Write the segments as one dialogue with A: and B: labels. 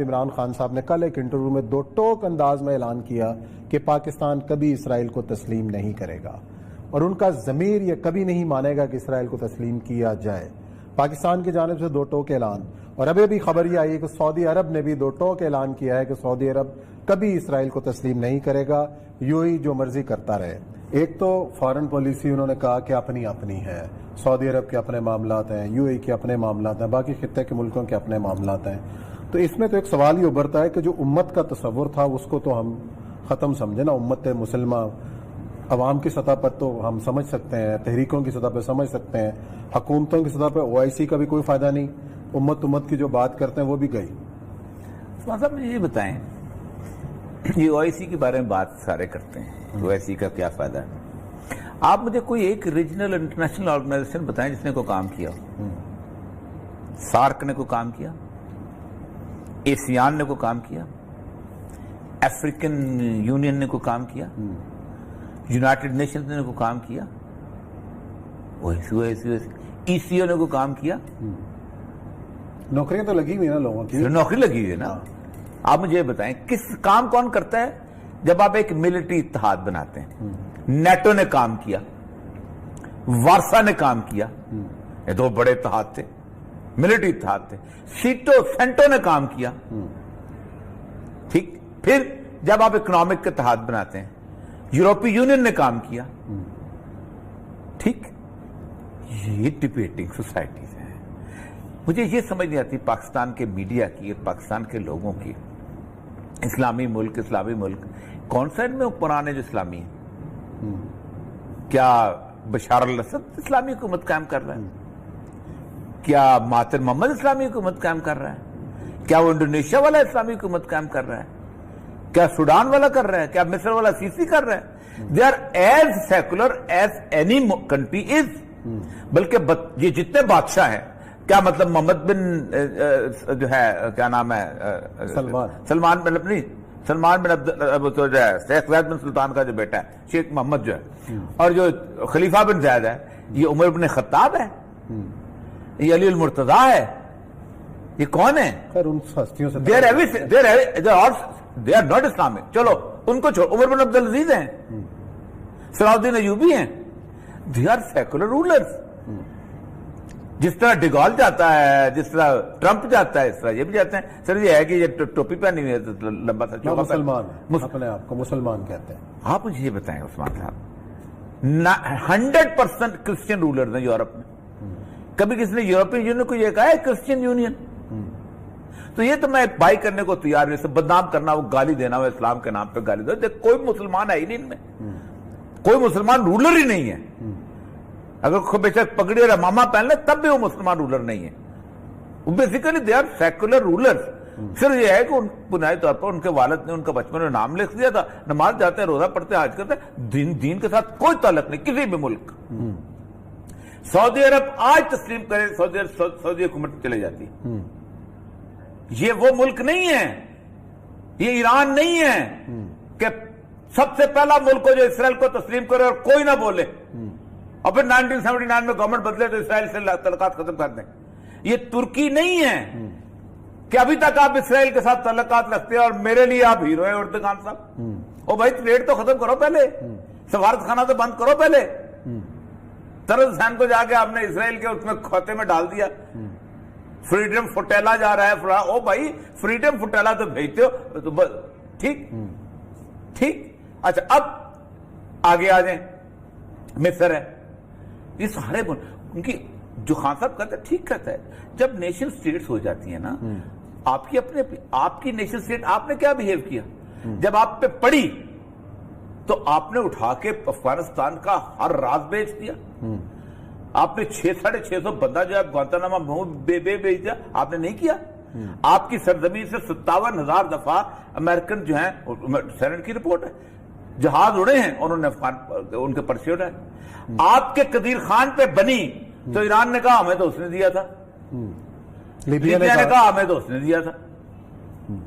A: عمران خان صاحب نے کل ایک انٹرویو میں دو ٹوک انداز میں اعلان کیا کہ پاکستان کبھی اسرائیل کو تسلیم نہیں کرے گا، اور ان کا ضمیر یہ کبھی نہیں مانے گا کہ اسرائیل کو تسلیم کیا جائے۔ پاکستان کی جانب سے دو ٹوک اعلان، اور ابھی بھی خبر یہ آئی ہے کہ سعودی عرب نے بھی دو ٹوک اعلان کیا ہے کہ سعودی عرب کبھی اسرائیل کو تسلیم نہیں کرے گا، یو ہی جو مرضی کرتا رہے۔ ایک تو فارن پالیسی انہوں نے کہا کہ اپنی ہے، سعودی عرب کے اپنے معاملات ہیں، یو اے کے اپنے معاملات ہیں، باقی خطے کے ملکوں کے اپنے معاملات ہیں۔ تو اس میں تو ایک سوال یہ ابھرتا ہے کہ جو امت کا تصور تھا اس کو تو ہم ختم سمجھے نا، امت مسلمہ عوام کی سطح پر تو ہم سمجھ سکتے ہیں، تحریکوں کی سطح پہ سمجھ سکتے ہیں، حکومتوں کی سطح پہ OIC کا بھی کوئی فائدہ نہیں، امت کی جو بات کرتے ہیں وہ بھی گئی۔
B: عثمان صاحب مجھے یہ بتائیں، یہ OIC کے بارے میں بات سارے کرتے ہیں، OIC کا کیا فائدہ ہے؟ آپ مجھے کوئی ایک ریجنل انٹرنیشنل آرگنائزیشن بتائیں جس نے کوئی کام کیا۔ سارک نے کوئی کام کیا، ASEAN نے کوئی کام کیا، افریقن یونین نے کوئی کام کیا، یونائٹڈ نیشنز نے کوئی کام کیا، ECO نے کوئی کام کیا؟
A: نوکریاں تو لگی ہوئی نا لوگوں کی،
B: نوکری لگی ہوئی ہے نا۔ آپ مجھے بتائیں کس کام کون کرتا ہے جب آپ ایک ملٹری اتحاد بناتے ہیں؟ نیٹو نے کام کیا، وارسا نے کام کیا، یہ دو بڑے اتحاد تھے، ملٹری اتحاد تھے۔ سینٹو نے کام کیا، ٹھیک۔ پھر جب آپ اکنامک اتحاد بناتے ہیں، یورپی یونین نے کام کیا، ٹھیک۔ یہ ڈیبیٹنگ سوسائٹیز ہیں۔ مجھے یہ سمجھ نہیں آتی پاکستان کے میڈیا کی اور پاکستان کے لوگوں کی، اسلامی ملک کون سا ان میں پرانے جو اسلامی ہیں؟ کیا بشار الاسد اسلامی حکومت قائم کر رہا ہے؟ کیا مہاتر محمد اسلامی حکومت قائم کر رہا ہے؟ کیا وہ انڈونیشیا والا اسلامی حکومت قائم کر رہا ہے؟ کیا سوڈان والا کر رہا ہے؟ کیا مصر والا سیسی کر رہا ہے؟ They are as secular as any country is. بلکہ یہ جتنے بادشاہ ہیں، کیا مطلب محمد بن جو ہے کیا نام ہے سلمان بن شیخ زید بن سلطان کا جو بیٹا ہے شیخ محمد جو ہے، اور جو خلیفہ بن زید ہے یہ عمر بن خطاب ہے، یہ علی المرتضیٰ ہے، یہ کون ہے؟ They are not Islamic. چلو ان کو چھوڑ، عمر بن عبدالعزیز ہیں، صلاح الدین ایوبی ہیں، دے آر سیکولر رولرز۔ جس طرح ڈیگال جاتا ہے، جس طرح ٹرمپ جاتا ہے، اس طرح یہ بھی جاتے ہیں۔ سر یہ ہے کہ یہ ٹوپی پہنی ہوئی ہے، لمبا سا چوکا،
A: مسلمان اپنے آپ کو مسلمان کہتے ہیں۔
B: آپ مجھے یہ بتائیں عثمان صاحب، 100% کرسچن رولرز ہیں یورپ میں۔ کبھی کسی نے یورپین یونین کو یہ کہا ہے کرسچن یونین؟ تو یہ تو میں بائی کرنے کو تیار نہیں، بدنام کرنا، وہ گالی دینا، وہ اسلام کے نام پہ گالی دینا۔ کوئی مسلمان ہے ہی نہیں ان میں، کوئی مسلمان رولر ہی نہیں ہے۔ اگر کوئی بے شک پگڑی اور امامہ پہن لے تب بھی وہ مسلمان رولر نہیں ہے۔ وہ basically they are secular rulers. صرف یہ ہے کہ بنیادی طور پر ان کے والد نے ان کا بچپن میں نام لکھ دیا تھا، نماز جاتے ہیں، روزہ پڑھتے ہیں، حج کرتے ہیں، دین کے ساتھ کوئی تعلق نہیں کسی بھی ملک۔ سعودی عرب آج تسلیم کرے، سعودی حکومت چلے جاتی ہے۔ یہ وہ ملک نہیں ہے، یہ ایران نہیں ہے کہ سب سے پہلا ملک ہو جو اسرائیل کو تسلیم کرے اور کوئی نہ بولے، اور پھر 1979 میں گورنمنٹ بدلے تو اسرائیل سے تعلقات ختم کر دیں۔ یہ ترکی نہیں ہے کہ ابھی تک آپ اسرائیل کے ساتھ تعلقات رکھتے ہیں اور میرے لیے آپ ہیرو ہیں اردگان صاحب۔ او بھائی ٹریڈ تو ختم کرو پہلے، سفارت خانہ تو بند کرو پہلے۔ طرز حسین کو جا کے آپ نے اسرائیل کے اس میں کھوتے میں ڈال دیا، فریڈم فوٹیلا جا رہا ہے۔ او بھائی فریڈم فوٹیلا تو بھیجتے ہو، ٹھیک۔ اچھا اب آگے آ جائیں، مصر ہے، یہ سارے ان کی جو خان صاحب کہتے ہیں ٹھیک کہتا ہے، جب نیشن سٹیٹس ہو جاتی ہیں نا، آپ کی نیشن سٹیٹ آپ نے کیا بہیو کیا؟ جب آپ پہ پڑی تو آپ نے اٹھا کے افغانستان کا ہر راز بیچ دیا، آپ نے 600 بندہ جو ہے گوانتانامو بے بھیج دیا، آپ نے نہیں کیا۔ آپ کی سرزمین سے 57,000 دفعہ امریکن جو ہیں، سینٹ کی رپورٹ ہے، جہاز اڑے ہیں، انہوں نے ان کے پرچے اڑائے۔ آپ کے قدیر خان پہ بنی تو ایران نے کہا ہمیں تو اس نے دیا تھا، لیبیا نے کہا ہمیں تو اس نے دیا تھا۔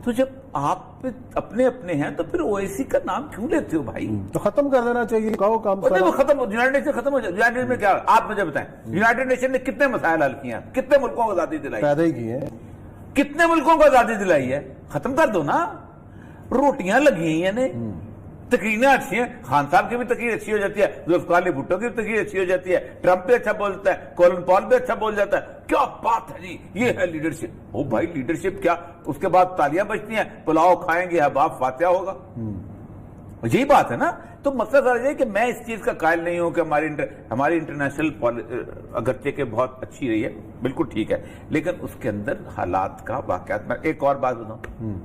B: تو جب آپ اپنے ہیں تو پھر OIC کا نام کیوں لیتے ہو بھائی؟
A: تو ختم کر دینا چاہیے، کہو کام
B: وہ ختم، یونائٹڈ نیشن ختم ہو جائے۔ یونائٹڈ نیشن میں کیا، آپ مجھے بتائیں، یونائٹڈ نیشن نے کتنے مسائل حل کیے ہیں، کتنے ملکوں کو آزادی دلائی؟
A: پیدا ہی کی ہے۔
B: کتنے ملکوں کو آزادی دلائی ہے؟ ختم کر دو نا. روٹیاں لگی ہیں تقریریں اچھی ہیں. خان صاحب کی بھی تقریر اچھی ہو جاتی ہے, ذوالفقار علی بھٹو کی بھی تقریر اچھی ہو جاتی ہے, ٹرمپ بھی اچھا بولتا ہے, کولن پال بھی اچھا بول جاتا ہے. کیا بات ہے جی, یہ ہے لیڈرشپ. او بھائی لیڈرشپ کیا, اس کے بعد تالیاں بجتی ہیں, پلاؤ کھائیں گے, احباب فاتحہ ہوگا. یہی بات ہے نا. تو مسئلہ سر یہ کہ میں اس چیز کا قائل نہیں ہوں کہ ہماری انٹرنیشنل اگرچہ کہ بہت اچھی رہی ہے, بالکل ٹھیک ہے, لیکن اس کے اندر حالات کا واقعات. میں ایک اور بات بتاؤں,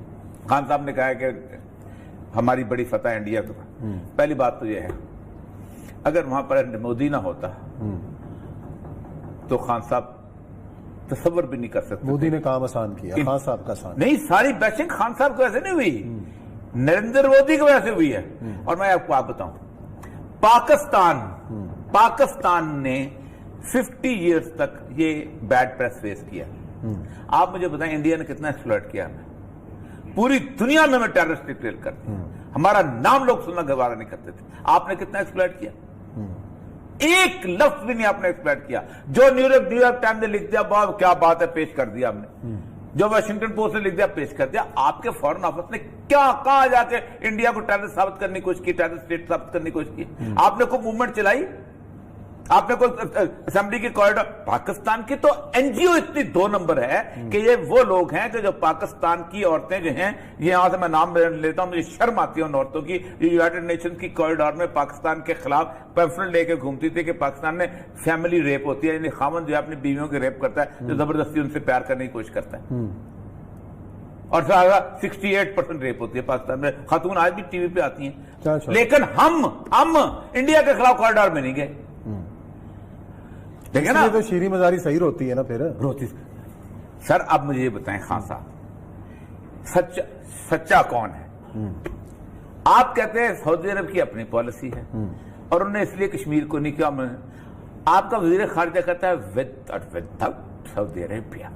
B: خان صاحب نے کہا ہے کہ ہماری بڑی فتح انڈیا کو. پہلی بات تو یہ ہے, اگر وہاں پر مودی نہ ہوتا تو خان صاحب تصور بھی نہیں کر سکتے.
A: مودی نے کام آسان کیا, خان صاحب کا آسان
B: نہیں. ساری بیشنگ خان صاحب کو ایسے نہیں ہوئی, نریندر مودی کی وجہ سے ہوئی ہے. اور میں آپ کو بتاؤں, پاکستان نے 50 ایئرز تک یہ بیڈ پریس فیس کیا. آپ مجھے بتائیں انڈیا نے کتنا ایکسپلائٹ کیا ہمیں. پوری دنیا میں ٹیررسٹ ڈکلیئر کرتے ہیں, ہمارا نام لوگ سننا گوارا نہیں کرتے تھے. آپ نے کتنا ایکسپلائٹ کیا؟ ایک لفظ بھی نہیں آپ نے ایکسپلائٹ کیا. جو نیو یارک ٹائم نے لکھ دیا, کیا بات ہے, پیش کر دیا ہم نے. جو واشنگٹن پوسٹ نے لکھ دیا, پیش کر دیا. آپ کے فورن آفس نے کہاں جا کے انڈیا کو ٹیررسٹ ثابت کرنے کی کوشش کی, ٹیررسٹ اسٹیٹ ثابت کرنے کی کوشش کی؟ آپ نے کوئی موومنٹ چلائی؟ آپ نے کوئی اسمبلی کی کوریڈور؟ پاکستان کی تو این جی او اتنی 2 نمبر ہے کہ یہ وہ لوگ ہیں کہ جو پاکستان کی عورتیں جو ہیں, یہاں سے میں نام لیتا ہوں, مجھے شرم آتی ہے ان عورتوں کی, یونائیٹڈ نیشن کی کوریڈور میں پاکستان کے خلاف پیمفلٹ لے کے گھومتی تھی کہ پاکستان میں فیملی ریپ ہوتی ہے, یعنی خامن جو ہے اپنی بیویوں کے ریپ کرتا ہے, جو زبردستی ان سے پیار کرنے کی کوشش کرتا ہے. اور 68% ریپ ہوتی ہے پاکستان میں. خاتون آج بھی ٹی وی پہ آتی ہیں, لیکن ہم انڈیا کے خلاف کوریڈور میں نہیں گئے. دیکھیں نا,
A: تو شیریں مزاری صحیح روتی ہے نا پھر
B: روتی. سر اب مجھے یہ بتائیں خان صاحب, سچا کون ہے؟ آپ کہتے ہیں سعودی عرب کی اپنی پالیسی ہے اور انہوں نے اس لیے کشمیر کو نہیں کیا. آپ کا وزیر خارجہ کہتا ہے ود آؤٹ سعودی عربیہ.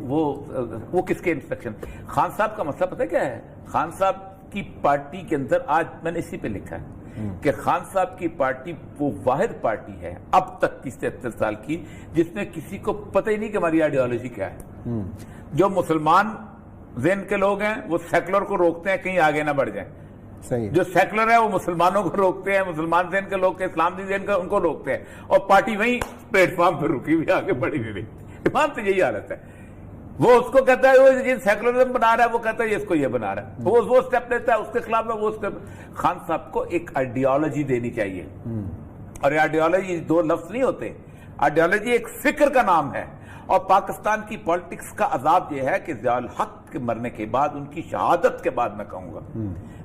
B: وہ کس کے انسٹرکشن؟ خان صاحب کا مسئلہ پتہ کیا ہے؟ خان صاحب کی پارٹی کے اندر, آج میں نے اسی پہ لکھا ہے کہ خان صاحب کی پارٹی وہ واحد پارٹی ہے اب تک کی 73 سال کی جس میں کسی کو پتہ ہی نہیں کہ ہماری آئیڈیالوجی کیا ہے. جو مسلمان ذہن کے لوگ ہیں وہ سیکولر کو روکتے ہیں کہیں آگے نہ بڑھ جائیں.
A: صحیح.
B: جو سیکولر ہے وہ مسلمانوں کو روکتے ہیں, مسلمان ذہن کے لوگ اسلام ذہن کا ان کو روکتے ہیں, اور پارٹی وہیں پلیٹ فارم پہ رکی ہوئی, آگے بڑھی ہوئی. ایمان سے یہی حالت ہے. وہ اس کو کہتا ہے وہ سیکولرزم بنا رہا ہے, وہ کہتا ہے اس کو یہ بنا رہا ہے, وہ سٹیپ لیتا ہے اس کے خلاف میں وہ سٹیپ. خان صاحب کو ایک آئیڈیالوجی دینی چاہیے, اور یہ آئیڈیالوجی 2 لفظ نہیں ہوتے. آئیڈیالوجی ایک فکر کا نام ہے. اور پاکستان کی پالیٹکس کا عذاب یہ ہے کہ ضیاء الحق کے مرنے کے بعد, ان کی شہادت کے بعد میں کہوں گا,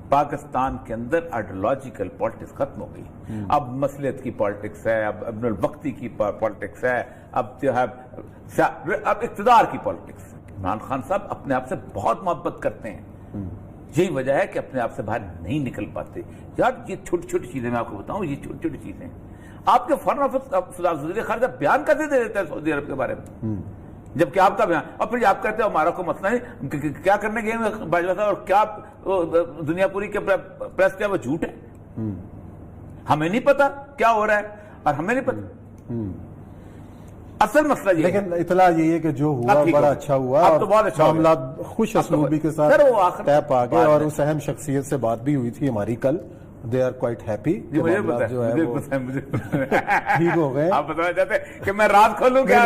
B: پاکستان کے اندر آئیڈیالوجیکل پالیٹکس ختم ہو گئی. اب مصلحت کی پالیٹکس ہے, اب ابن الوقتی کی پالیٹکس ہے, اب جو ہے اب اقتدار کی پالیٹکس. عمران خان صاحب اپنے آپ سے بہت محبت کرتے ہیں, یہی وجہ ہے کہ اپنے آپ سے باہر نہیں نکل پاتے. یار یہ چھوٹی چھوٹی چیزیں میں آپ کو بتاؤں, یہ چھوٹی چھوٹی چیزیں. آپ کے فارن آفس وزیر خارجہ بیان کیسے دے دیتا ہے سعودی عرب کے بارے میں, جبکہ آپ کا بیان, اور پھر آپ کہتے ہو ہمارا کوئی مسئلہ نہیں, کیا کرنے گئے باجوہ صاحب, اور کیا دنیا پوری کے پریس کیا وہ جھوٹ ہے؟ ہمیں نہیں پتا کیا ہو رہا ہے, اور ہمیں نہیں پتا. اصل مسئلہ یہ
A: لیکن اطلاع یہ ہے کہ جو ہوا بڑا اچھا ہوا,
B: اب تو بہت اچھا
A: معاملات خوش اسلوبی کے ساتھ طے پا گئے, اور اس اہم شخصیت سے بات بھی ہوئی تھی ہماری کل. دے آر کوائٹ ہیپی, جو ہے وہ ٹھیک ہو گئے.
B: آپ بتانا چاہتے ہیں کہ میں رات کھولوں کیا؟